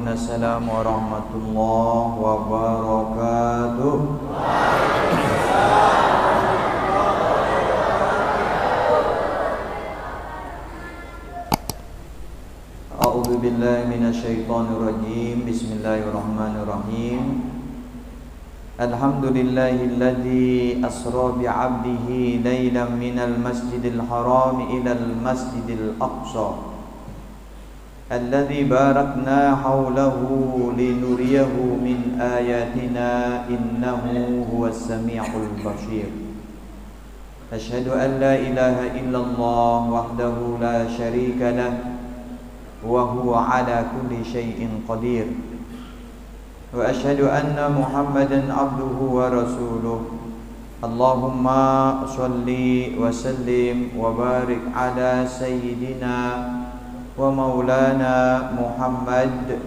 Waalaikumsalam warahmatullahi wabarakatuh. A'udzu billahi minasyaitonir rajim. Bismillahirrahmanirrahim. Alhamdulillahilladzi asra bi'abdihi lailan minal masjidil haram ilal masjidil aqsa alladzi barakna haulahu linuriyahu min ayatina innahu huwas samiul basir. Asyhadu an la ilaha illallah wahdahu la syarika lah wa huwa ala kulli syai'in qadir. Wa asyhadu anna Muhammadan abduhu wa rasuluh. Allahumma shalli wa sallim wa barik ala sayyidina wa maulana Muhammad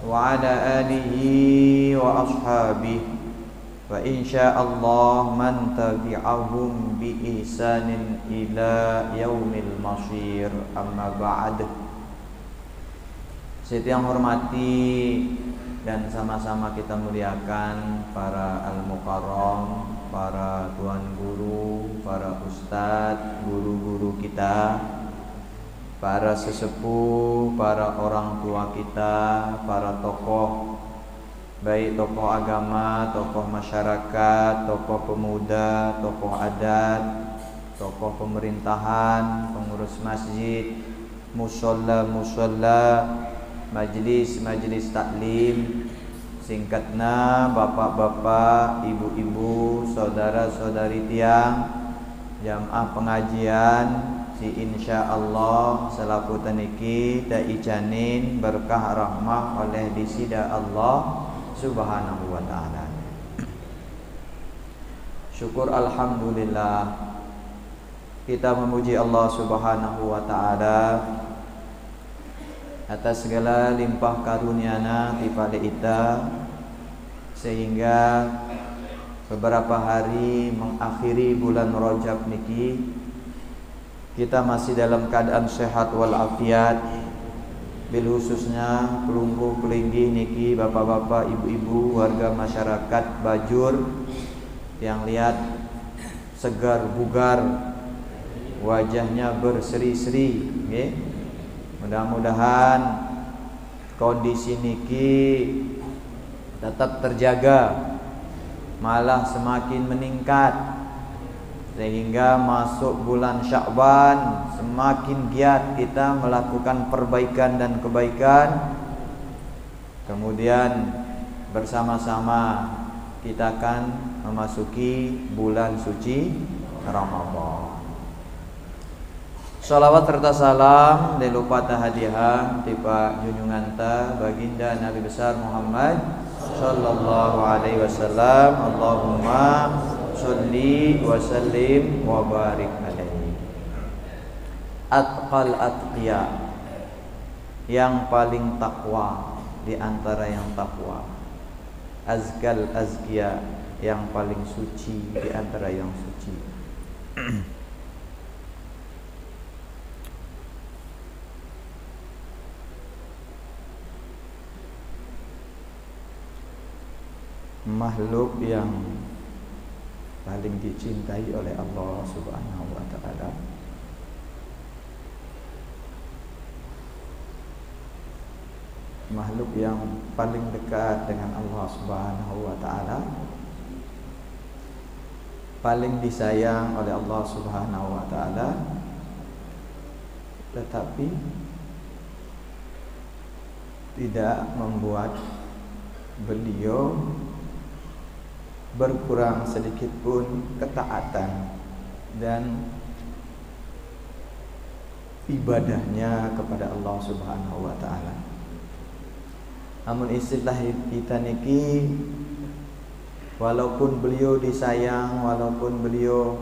wa ala alihi wa ashabihi wa insyaallah man tabi'ahum bi ihsanin ila yaumil masir. Amma ba'd. Saya yang hormati dan sama-sama kita muliakan para al-mukarram, para tuan guru, para ustadz, guru-guru kita, para sesepuh, para orang tua kita, para tokoh, baik tokoh agama, tokoh masyarakat, tokoh pemuda, tokoh adat, tokoh pemerintahan, pengurus masjid, musola, majlis taklim, singkatnya bapak-bapak, ibu-ibu, saudara-saudari tiang, jamaah pengajian, si insyaallah selaku taniki ta ijanin berkah rahmah oleh disida Allah subhanahu wa ta'ala. Syukur alhamdulillah, kita memuji Allah subhanahu wa ta'ala atas segala limpah karunia-Na kepada kita, sehingga beberapa hari mengakhiri bulan Rajab niki kita masih dalam keadaan sehat walafiat. Bil khususnya pelungguh pelinggih niki bapak-bapak, ibu-ibu, warga masyarakat Bajur yang lihat segar bugar, wajahnya berseri-seri, nggih. Mudah-mudahan kondisi niki tetap terjaga, malah semakin meningkat, sehingga masuk bulan Sya'ban semakin giat kita melakukan perbaikan dan kebaikan. Kemudian bersama-sama kita akan memasuki bulan suci Ramadan. Salawat serta salam dilupata hadiah tiba junjungan ta baginda Nabi besar Muhammad sallallahu alaihi wasallam. Allahumma sholli wa sallim wa barik alaihi. Atqal atqiya, yang paling takwa di antara yang takwa. Azkal azkiya, yang paling suci di antara yang suci. Makhluk yang paling dicintai oleh Allah subhanahu wa ta'ala, makhluk yang paling dekat dengan Allah subhanahu wa ta'ala, paling disayang oleh Allah subhanahu wa ta'ala, tetapi tidak membuat beliau berkurang sedikit pun ketaatan dan ibadahnya kepada Allah subhanahu wa ta'ala. Namun istilah kita niki, walaupun beliau disayang, walaupun beliau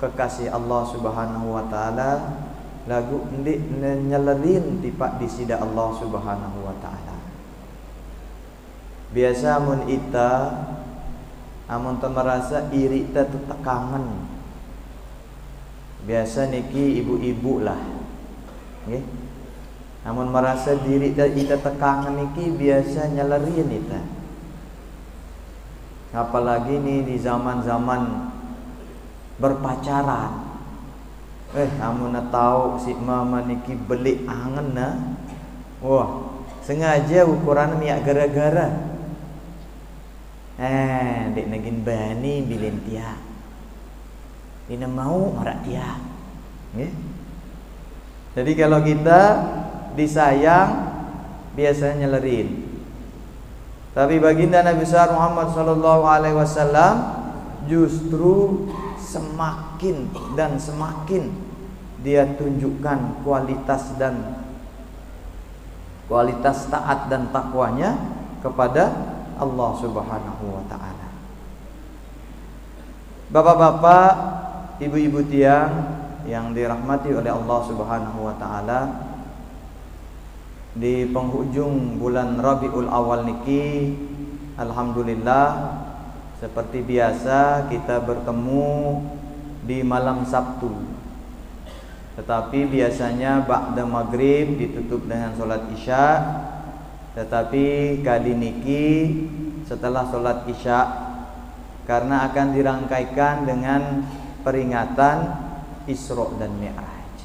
kekasih Allah subhanahu wa ta'ala, lagu ndik nyelelin tipak disida Allah subhanahu wa ta'ala. Biasa mun ita amun ta merasa iri ta tetap kangen. Biasa niki ibu-ibu lah, nggih. Namun merasa diri kita tekangan niki biasa nyalerin kita. Apalagi nih di zaman-zaman berpacaran. Namun tahu si mama niki beli angen na. Wah, sengaja ukuran miak gara-gara. Dek nagin bani bilin tia. Dina mau marak tia. Jadi kalau kita disayang biasanya nyelerin. Tapi baginda Nabi besar Muhammad sallallahu alaihi wasallam justru semakin dan semakin dia tunjukkan kualitas taat dan takwanya kepada Allah Subhanahu wa taala. Bapak-bapak, ibu-ibu tiang yang dirahmati oleh Allah Subhanahu wa taala, di penghujung bulan Rabiul Awal niki alhamdulillah seperti biasa kita bertemu di malam Sabtu. Tetapi biasanya ba'da maghrib ditutup dengan sholat isya. Tetapi kali niki setelah sholat isya, karena akan dirangkaikan dengan peringatan Isra dan Mi'raj.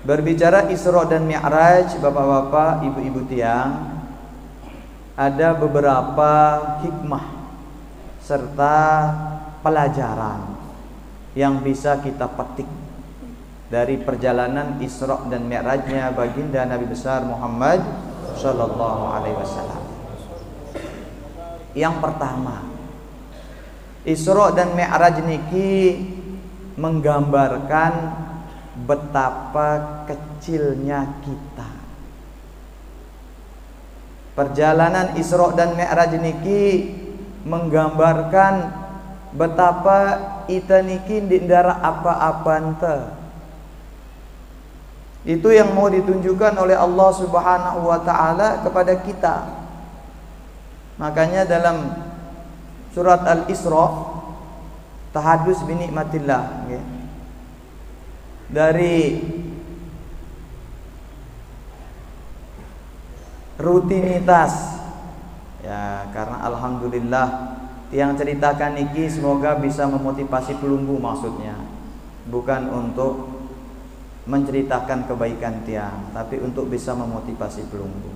Berbicara Isra dan Mi'raj, bapak-bapak, ibu-ibu tiang, ada beberapa hikmah serta pelajaran yang bisa kita petik dari perjalanan Isra dan Mi'rajnya baginda Nabi besar Muhammad sallallahu alaihi wasallam. Yang pertama, Isra dan Mi'raj niki menggambarkan betapa kecilnya kita. Perjalanan Isra dan Mi'raj niki menggambarkan betapa ita niki ndara apa-apa ente. Itu yang mau ditunjukkan oleh Allah Subhanahu wa taala kepada kita. Makanya dalam surat Al-Isra, tahadus bi nikmatillah, dari rutinitas ya, karena alhamdulillah yang ceritakan niki semoga bisa memotivasi pelumbu, maksudnya bukan untuk menceritakan kebaikan tiang, tapi untuk bisa memotivasi pelumbu.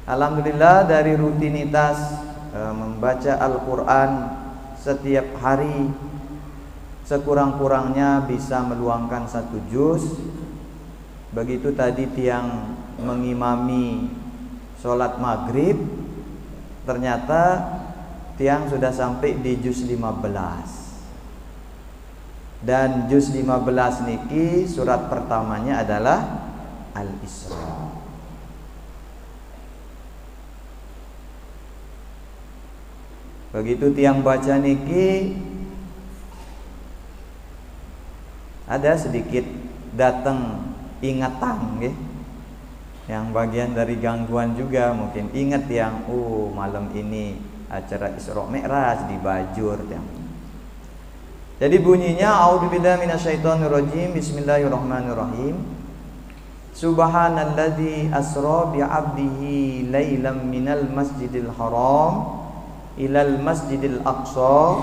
Alhamdulillah dari rutinitas membaca Al-Quran setiap hari sekurang-kurangnya bisa meluangkan 1 juz. Begitu tadi tiang mengimami sholat maghrib, ternyata tiang sudah sampai di juz 15. Dan juz 15 niki surat pertamanya adalah Al-Isra. Begitu tiang baca niki, ada sedikit datang ingatan, yang bagian dari gangguan juga mungkin ingat yang malam ini acara Isra Mi'raj di Bajur tiang. Jadi bunyinya a'udzubillahi minasyaitonirrajim, bismillahirrahmanirrahim. Subhanalladzi asra bi 'abdihi lailan minal masjidil haram ilal masjidil aqsa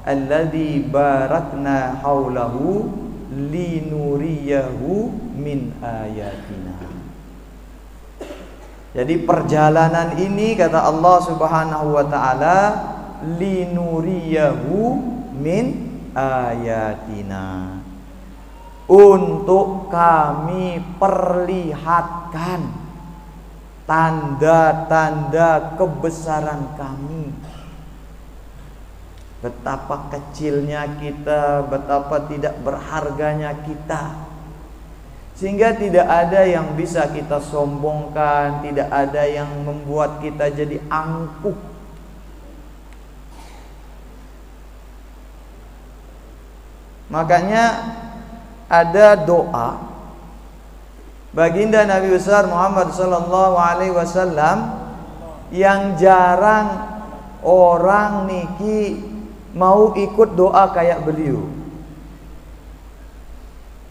alladzi barakna haulahu linuriyahu min ayatina. Jadi perjalanan ini kata Allah Subhanahu wa taala linuriyahu min ayatina, untuk kami perlihatkan tanda-tanda kebesaran kami. Betapa kecilnya kita, betapa tidak berharganya kita, sehingga tidak ada yang bisa kita sombongkan, tidak ada yang membuat kita jadi angkuh. Makanya ada doa baginda Nabi besar Muhammad sallallahu alaihi wasallam yang jarang orang niki mau ikut doa kayak beliau.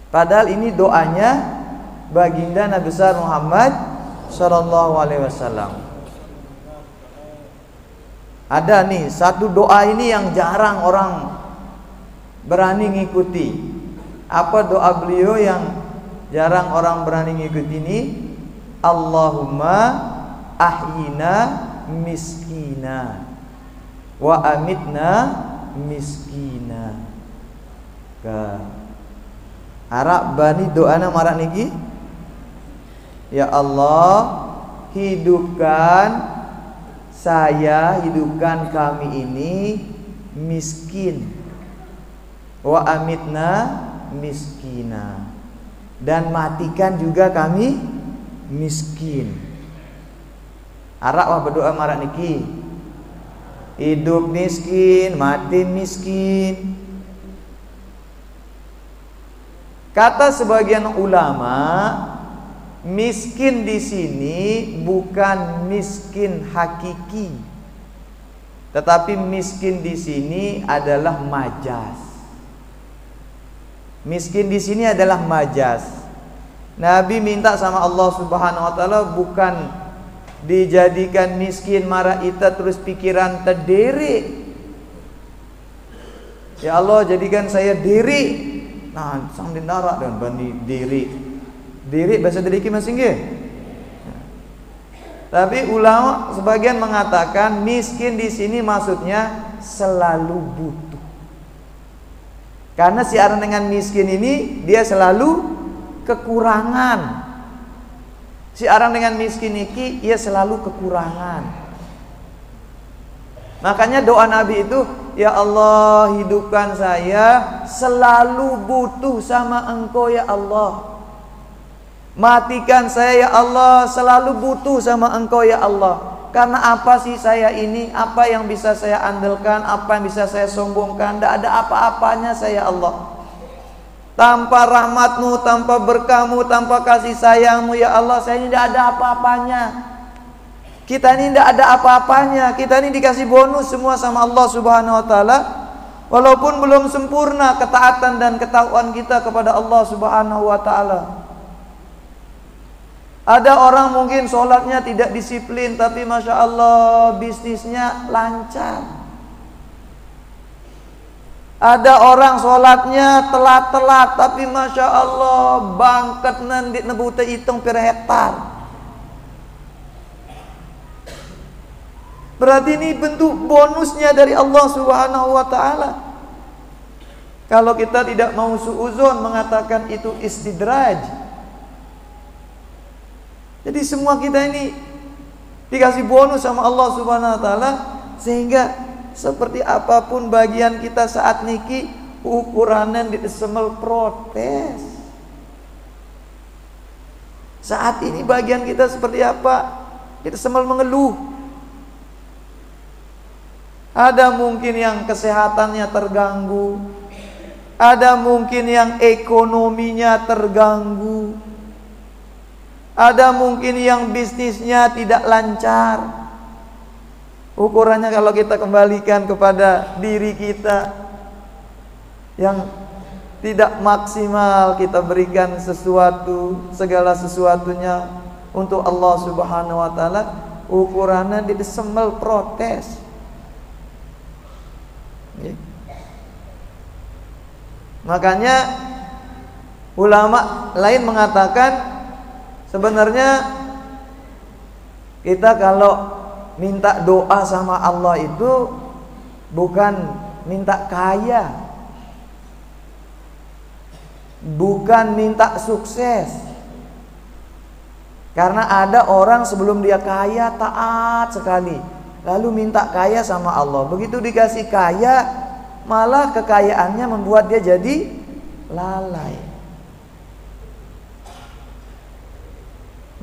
Padahal ini doanya baginda Nabi besar Muhammad sallallahu alaihi wasallam. Ada nih satu doa ini yang jarang orang berani ngikuti. Apa doa beliau yang jarang orang berani ngikuti ini? Allahumma ahyina miskina wa amitna miskina. Arab bani doana marak niki. Ya Allah, hidupkan saya, hidupkan kami ini miskin, wa amitna miskina, dan matikan juga kami miskin. Arab wah berdoa marak niki, hidup miskin, mati miskin. Kata sebagian ulama, miskin di sini bukan miskin hakiki, tetapi miskin di sini adalah majas. Miskin di sini adalah majas. Nabi minta sama Allah Subhanahu wa taala bukan dijadikan miskin marah ita terus pikiran terdiri. Ya Allah, jadikan saya diri. Nah, sang dinarak dan bani diri. Diri bahasa diri masing nggih. Tapi ulama sebagian mengatakan miskin di sini maksudnya selalu butuh. Karena siaran dengan miskin ini dia selalu kekurangan. Siaran dengan miskin ini ia selalu kekurangan. Makanya doa Nabi itu, ya Allah, hidupkan saya selalu butuh sama Engkau ya Allah. Matikan saya ya Allah, selalu butuh sama Engkau ya Allah. Karena apa sih saya ini? Apa yang bisa saya andalkan? Apa yang bisa saya sombongkan? Tidak ada apa-apanya saya Allah. Tanpa rahmatmu, tanpa berkahmu, tanpa kasih sayangmu ya Allah, saya ini tidak ada apa-apanya. Kita ini tidak ada apa-apanya. Kita ini dikasih bonus semua sama Allah Subhanahu wa taala. Walaupun belum sempurna ketaatan dan ketakwaan kita kepada Allah Subhanahu wa taala. Ada orang mungkin sholatnya tidak disiplin, tapi Masya Allah bisnisnya lancar. Ada orang sholatnya telat-telat, tapi Masya Allah bangket nanti nebute hitung per hektar. Berarti ini bentuk bonusnya dari Allah Subhanahu wa taala. Kalau kita tidak mau suuzon mengatakan itu istidraj. Jadi semua kita ini dikasih bonus sama Allah Subhanahu wa taala, sehingga seperti apapun bagian kita saat niki ukurannya disemel protes. Saat ini bagian kita seperti apa? Kita semel mengeluh. Ada mungkin yang kesehatannya terganggu, ada mungkin yang ekonominya terganggu, ada mungkin yang bisnisnya tidak lancar. Ukurannya kalau kita kembalikan kepada diri kita yang tidak maksimal, kita berikan sesuatu, segala sesuatunya untuk Allah Subhanahu wa taala, ukurannya disemel protes. Makanya ulama lain mengatakan sebenarnya kita kalau minta doa sama Allah itu bukan minta kaya, bukan minta sukses. Karena ada orang sebelum dia kaya taat sekali, lalu minta kaya sama Allah. Begitu dikasih kaya, malah kekayaannya membuat dia jadi lalai.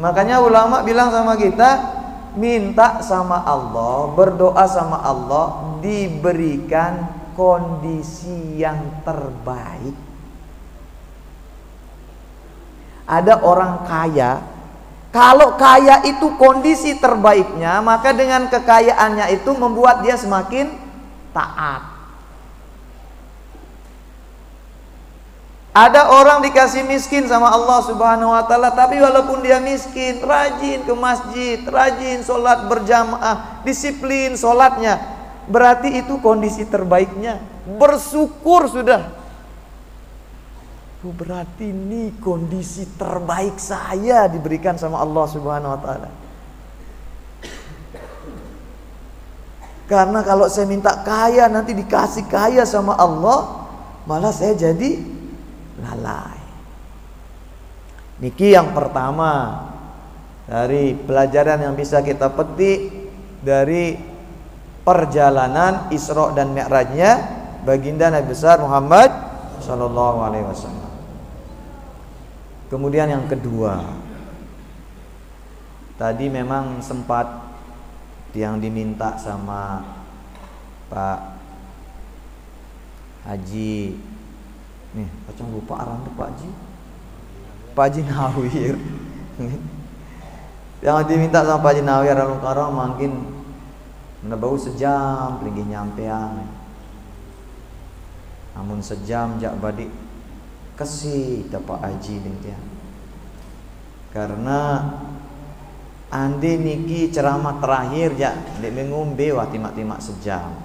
Makanya ulama bilang sama kita, minta sama Allah, berdoa sama Allah, diberikan kondisi yang terbaik. Ada orang kaya, kalau kaya itu kondisi terbaiknya, maka dengan kekayaannya itu membuat dia semakin taat. Ada orang dikasih miskin sama Allah Subhanahu wa taala, tapi walaupun dia miskin, rajin ke masjid, rajin sholat berjamaah, disiplin sholatnya. Berarti itu kondisi terbaiknya. Bersyukur sudah. Berarti ini kondisi terbaik saya diberikan sama Allah Subhanahu wa taala. Karena kalau saya minta kaya, nanti dikasih kaya sama Allah, malah saya jadi lalai. Niki yang pertama dari pelajaran yang bisa kita petik dari perjalanan Isra dan Mi'rajnya baginda Nabi besar Muhammad sallallahu alaihi wasallam. Kemudian yang kedua, tadi memang sempat yang diminta sama Pak Haji, nih pacang lupa arang Pak Haji, Pak Haji Nawir. Yang diminta sama Pak Haji Nawir Al-Mukarram mungkin menebau sejam lagi nyampean. Namun sejam jak badik kasih Pak Haji dia. Karena andi niki ceramah terakhir ya dek mengumbe wah timak-timak sejam.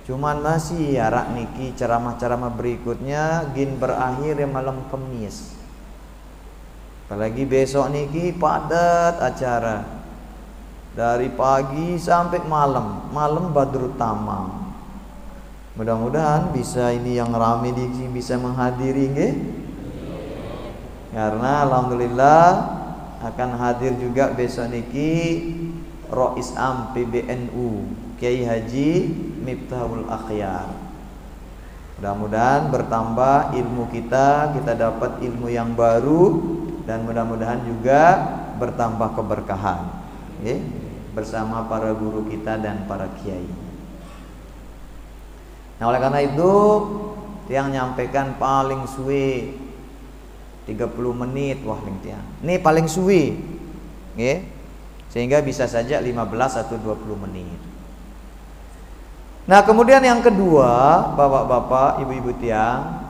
Cuman masih yarak niki ceramah-ceramah berikutnya gin berakhir ya malam Kamis. Apalagi besok niki padat acara. Dari pagi sampai malam, malam Badrut Tamam. Mudah-mudahan bisa ini yang ramai di sini bisa menghadiri nggih. Karena alhamdulillah akan hadir juga besok niki Rais Am PBNU Kiai Haji Miftahul Akhyar. Mudah-mudahan bertambah ilmu kita dapat ilmu yang baru dan mudah-mudahan juga bertambah keberkahan. Okay? Bersama para guru kita dan para kiai. Nah, oleh karena itu yang nyampaikan paling suwe 30 menit wah tiang. Ini paling suwi. Nggih. Sehingga bisa saja 15 atau 20 menit. Nah, kemudian yang kedua, Bapak-bapak, Ibu-ibu tiang,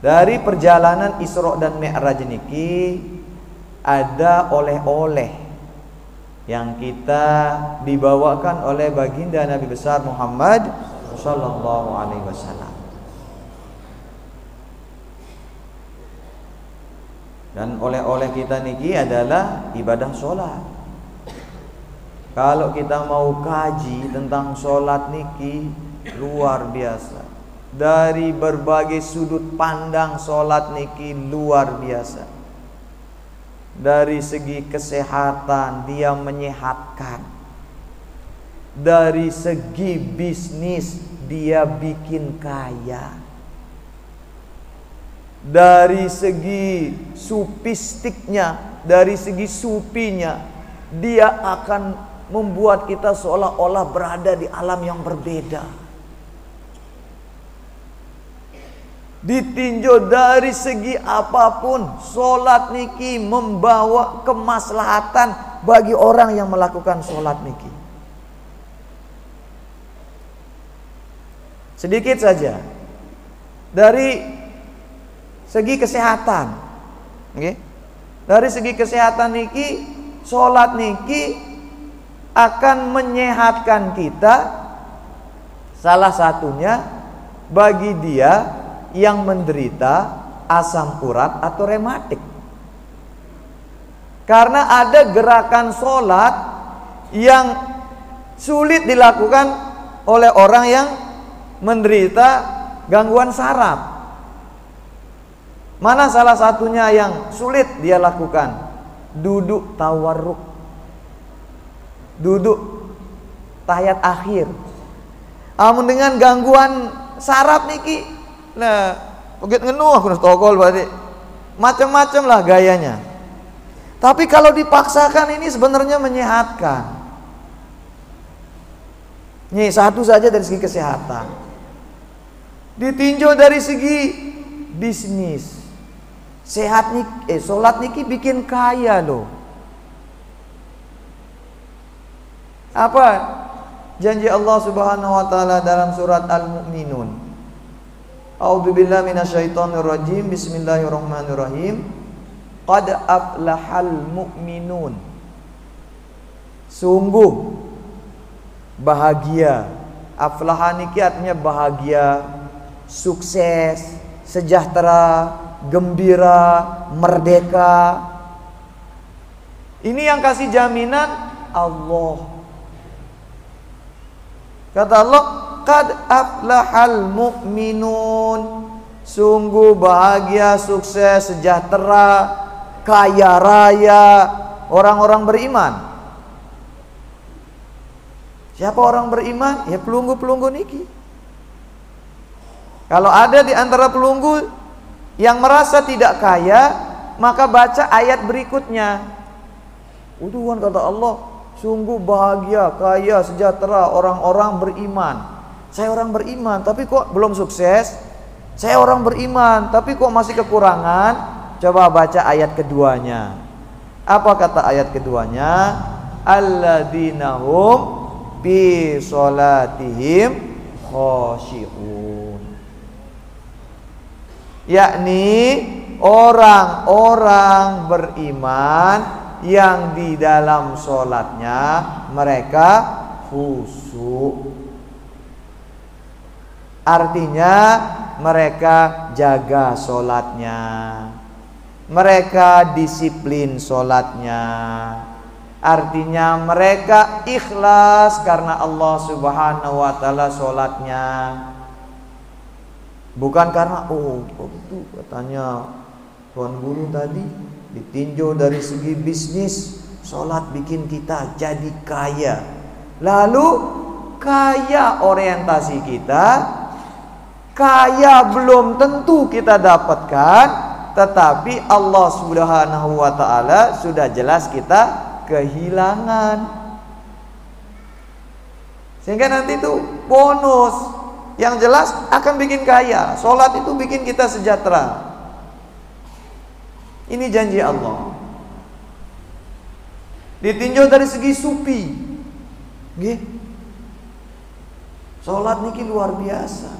dari perjalanan Isra dan Mi'raj niki ada oleh-oleh yang kita dibawakan oleh baginda Nabi besar Muhammad sallallahu alaihi wasallam. Dan oleh-oleh kita niki adalah ibadah sholat. Kalau kita mau kaji tentang sholat niki luar biasa. Dari berbagai sudut pandang sholat niki luar biasa. Dari segi kesehatan dia menyehatkan. Dari segi bisnis dia bikin kaya. Dari segi supistiknya, dari segi supinya, dia akan membuat kita seolah-olah berada di alam yang berbeda. Ditinjau dari segi apapun, sholat niki membawa kemaslahatan bagi orang yang melakukan sholat niki. Sedikit saja dari segi kesehatan, okay? Dari segi kesehatan niki, sholat niki akan menyehatkan kita. Salah satunya bagi dia yang menderita asam urat atau rematik. Karena ada gerakan sholat yang sulit dilakukan oleh orang yang menderita gangguan saraf. Mana salah satunya yang sulit dia lakukan? Duduk tawarruk. Duduk tahiyat akhir. Amun dengan gangguan saraf niki, lah pegit ngenuh aku tokol berarti. Macam-macam lah gayanya. Tapi kalau dipaksakan ini sebenarnya menyehatkan. Nih satu saja dari segi kesehatan. Ditinjau dari segi bisnis. Sehat nih, sholat niki bikin kaya loh. Apa janji Allah Subhanahu wa taala dalam surat Al-Mu'minun? A'udzubillahi minasyaitonirrajim. Bismillahirrahmanirrahim. Qad aflahal mu'minun. Sungguh bahagia. Aflaha niki artinya bahagia, sukses, sejahtera, gembira, merdeka. Ini yang kasih jaminan Allah. Kata Allah, qad aflahal mu'minun. Sungguh bahagia, sukses, sejahtera, kaya raya orang-orang beriman. Siapa orang beriman? Ya pelunggu-pelunggu niki. Kalau ada di antara pelunggu yang merasa tidak kaya, maka baca ayat berikutnya. Uduhan kata Allah, sungguh bahagia, kaya, sejahtera orang-orang beriman. Saya orang beriman, tapi kok belum sukses. Saya orang beriman, tapi kok masih kekurangan. Coba baca ayat keduanya. Apa kata ayat keduanya? Alladzina hum bi sholatihim khashi'un. Yakni orang-orang beriman yang di dalam sholatnya mereka khusyuk. Artinya mereka jaga sholatnya, mereka disiplin sholatnya. Artinya mereka ikhlas karena Allah Subhanahu wa ta'ala sholatnya. Bukan karena itu katanya Tuan Guru tadi ditinjau dari segi bisnis, sholat bikin kita jadi kaya. Lalu kaya orientasi kita, kaya belum tentu kita dapatkan, tetapi Allah Subhanahu wa ta'ala sudah jelas kita kehilangan. Sehingga nanti itu bonus yang jelas akan bikin kaya. Sholat itu bikin kita sejahtera. Ini janji Allah. Ditinjau dari segi supi, nggih. Sholat niki luar biasa.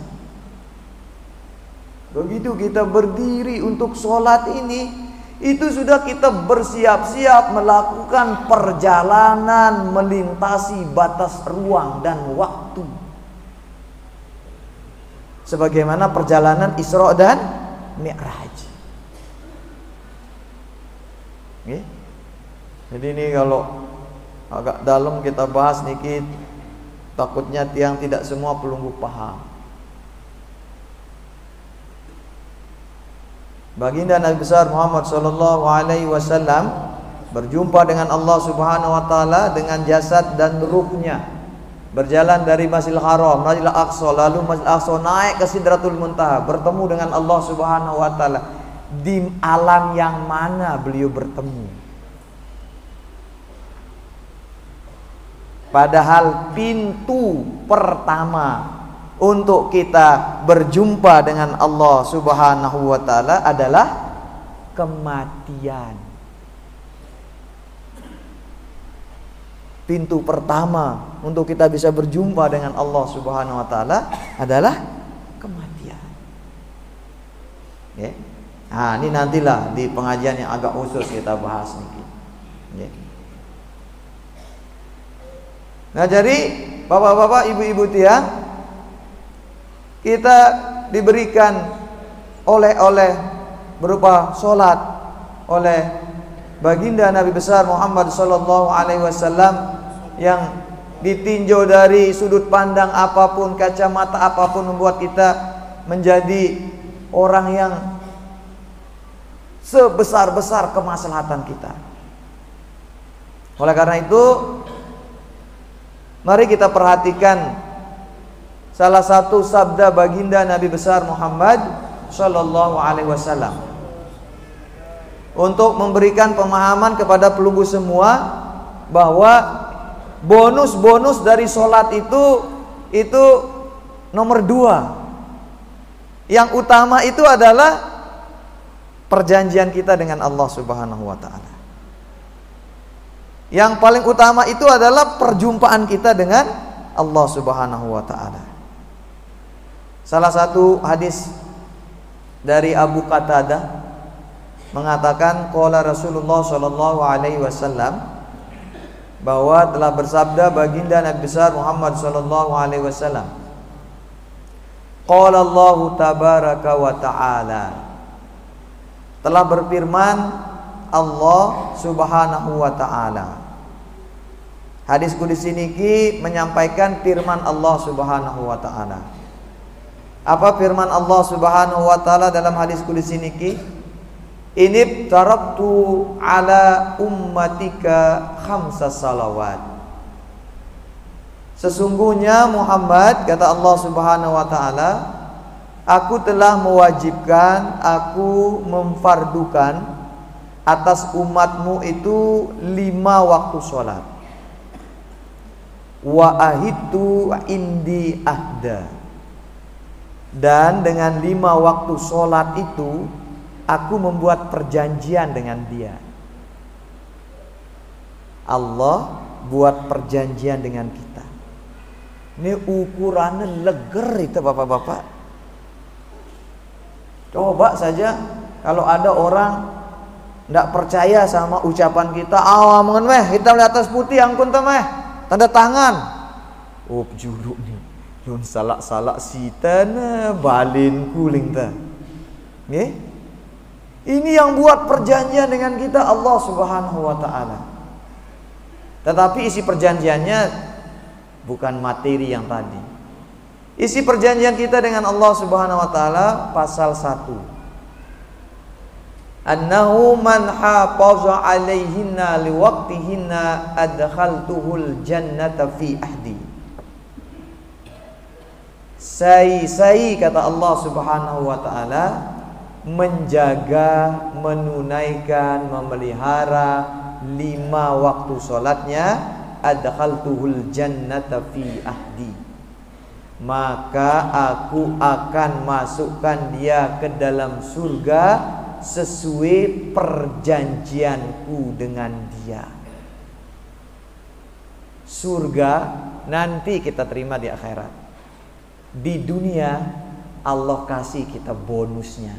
Begitu kita berdiri untuk sholat ini, itu sudah kita bersiap-siap melakukan perjalanan melintasi batas ruang dan waktu. Sebagaimana perjalanan Isra dan Mi'raj. Oke? Jadi ini kalau agak dalam kita bahas niki, takutnya tiang tidak semua pelunggu paham. Baginda Nabi besar Muhammad sallallahu alaihi wasallam berjumpa dengan Allah Subhanahu wa taala dengan jasad dan ruhnya. Berjalan dari Masjidil Haram, Masjidil Aqsa, lalu Masjidil Aqsa naik ke Sidratul Muntaha, bertemu dengan Allah Subhanahu wa taala. Di alam yang mana beliau bertemu? Padahal pintu pertama untuk kita berjumpa dengan Allah Subhanahu wa ta'ala adalah kematian. Pintu pertama untuk kita bisa berjumpa dengan Allah Subhanahu wa ta'ala adalah kematian. Ya. Nah, ini nantilah di pengajian yang agak khusus kita bahas nih. Ya. Nah, jadi bapak-bapak, ibu-ibu tiang, kita diberikan oleh-oleh berupa sholat oleh baginda Nabi besar Muhammad sallallahu alaihi wasallam yang ditinjau dari sudut pandang apapun, kacamata apapun, membuat kita menjadi orang yang sebesar-besar kemaslahatan kita. Oleh karena itu, mari kita perhatikan salah satu sabda baginda Nabi besar Muhammad sallallahu alaihi wasallam untuk memberikan pemahaman kepada pelunggu semua bahwa bonus-bonus dari sholat itu nomor 2. Yang utama itu adalah perjanjian kita dengan Allah Subhanahu wa ta'ala. Yang paling utama itu adalah perjumpaan kita dengan Allah Subhanahu wa ta'ala. Salah satu hadis dari Abu Qatadah mengatakan qala Rasulullah sallallahu alaihi wasallam, bahwa telah bersabda baginda Nabi besar Muhammad sallallahu alaihi wasallam, qala Allah tabaraka wa taala, telah berfirman Allah subhanahu wa taala. Hadis qudsi niki menyampaikan firman Allah subhanahu wa taala. Apa firman Allah subhanahu wa taala dalam hadis qudsi niki? Ini taraktu ala ummatika khamsa salawat. Sesungguhnya Muhammad, kata Allah subhanahu wa ta'ala, aku telah mewajibkan, aku memfardukan atas umatmu itu 5 waktu sholat. Wa ahidtu indi ahda. Dan dengan 5 waktu sholat itu aku membuat perjanjian dengan dia. Allah buat perjanjian dengan kita. Ini ukurannya leger itu bapak-bapak. Coba saja kalau ada orang tidak percaya sama ucapan kita, awangan meh hitam di atas putih angkun tuh meh tanda tangan. Oh juruk nih, lun salak-salak sitana balin kuling ta. Nggih? Ini yang buat perjanjian dengan kita Allah subhanahu wa ta'ala. Tetapi isi perjanjiannya bukan materi yang tadi. Isi perjanjian kita dengan Allah subhanahu wa ta'ala pasal 1. Annahu man hafaza alaihinna liwaqtihinna adkhaltuhul jannata fi ahdi. Sai kata Allah subhanahu wa ta'ala, menjaga, menunaikan, memelihara 5 waktu sholatnya, adkhaltuhul jannata fi ahdi, maka aku akan masukkan dia ke dalam surga sesuai perjanjianku dengan dia. Surga nanti kita terima di akhirat. Di dunia Allah kasih kita bonusnya,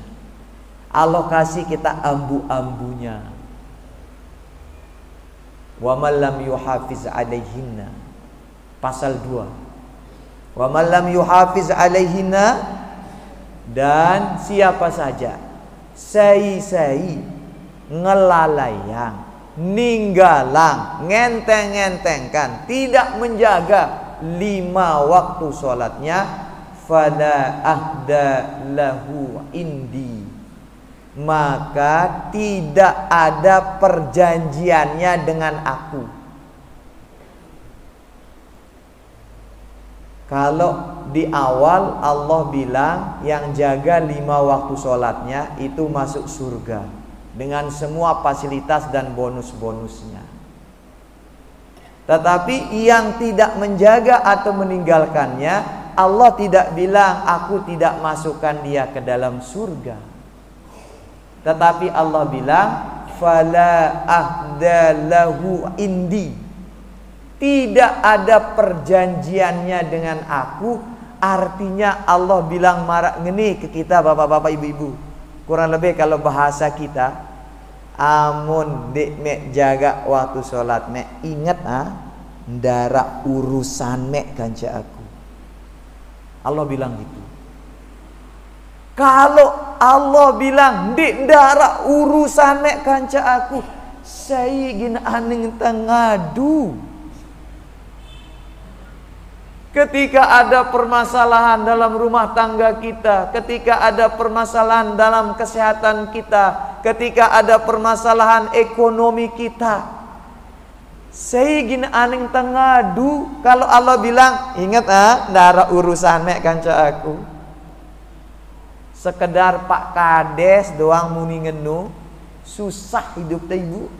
Allah kasih kita ambu-ambunya. Wa man lam yuhafiz alaihinna, pasal 2. Wa man lam yuhafiz alaihinna, dan siapa saja sai ngelalayang, ninggalang, ngenteng-ngentengkan, tidak menjaga 5 waktu sholatnya, fala ahda lahu indi, maka tidak ada perjanjiannya dengan aku. Kalau di awal Allah bilang yang jaga 5 waktu sholatnya itu masuk surga dengan semua fasilitas dan bonus-bonusnya. Tetapi yang tidak menjaga atau meninggalkannya, Allah tidak bilang aku tidak masukkan dia ke dalam surga. Tetapi Allah bilang fala ahda lahu indi, tidak ada perjanjiannya dengan aku. Artinya Allah bilang marah ngeni ke kita bapak-bapak ibu-ibu. Kurang lebih kalau bahasa kita, amun dek mek jaga waktu sholat mek ingat ndara urusan mek kanca aku. Allah bilang gitu. Kalau Allah bilang di ndara urusan mek kanca aku, saya gina aning tengadu. Ketika ada permasalahan dalam rumah tangga kita, ketika ada permasalahan dalam kesehatan kita, ketika ada permasalahan ekonomi kita, saya gina aning tengadu. Kalau Allah bilang ingat ndara urusan mek kanca aku, sekedar Pak Kades doang muni ngenu, susah hidup teh ibu.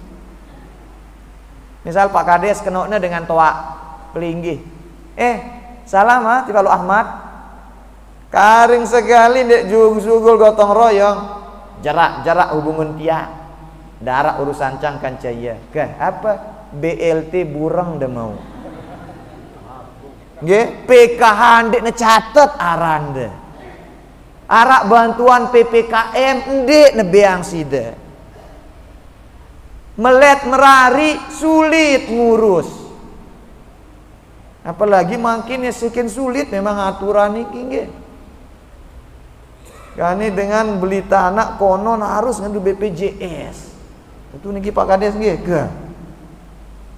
Misal Pak Kades kenoknya dengan toa pelinggih, salam ti Palu Ahmad, karing sekali dek jugul gotong royong, jarak hubungan tia, darah urusan cang kancaya, ke apa BLT bureng dah mau, PKH dek necatet arande. Arak bantuan PPKM ndek nebeang sida. Melet merari sulit ngurus. Apalagi makin sekian sulit memang aturan iki nggih. Kani dengan beli tanah konon harus ngandu BPJS. Itu niki Pak Kades nggih, ke.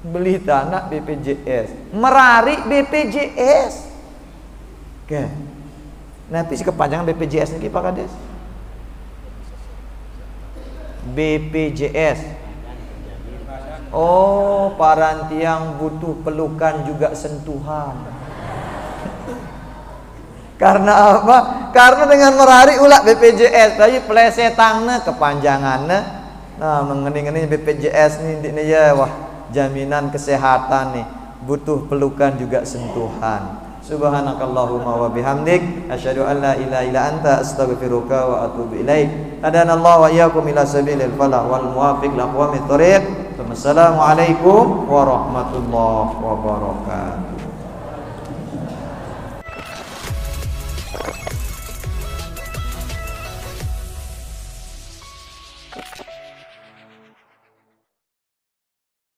Beli tanah BPJS, merari BPJS. Ke. Nanti kepanjangan BPJS niki Pak Kades. BPJS. Oh, parantiang butuh pelukan juga sentuhan. Karena apa? Karena dengan merari ulah BPJS, tapi plesetangna kepanjangannya. Nah, mengenai BPJS nih ya, wah, jaminan kesehatan nih, butuh pelukan juga sentuhan. Subhanakallahumma wa bihamdik asyhadu an la ilaha illa anta astaghfiruka wa atubu ilaik. Hadanallahu wa iyyakum ila sabilil falah wal muwaffiq li aqwamit thoriq. Wassalamualaikum warahmatullahi wabarakatuh.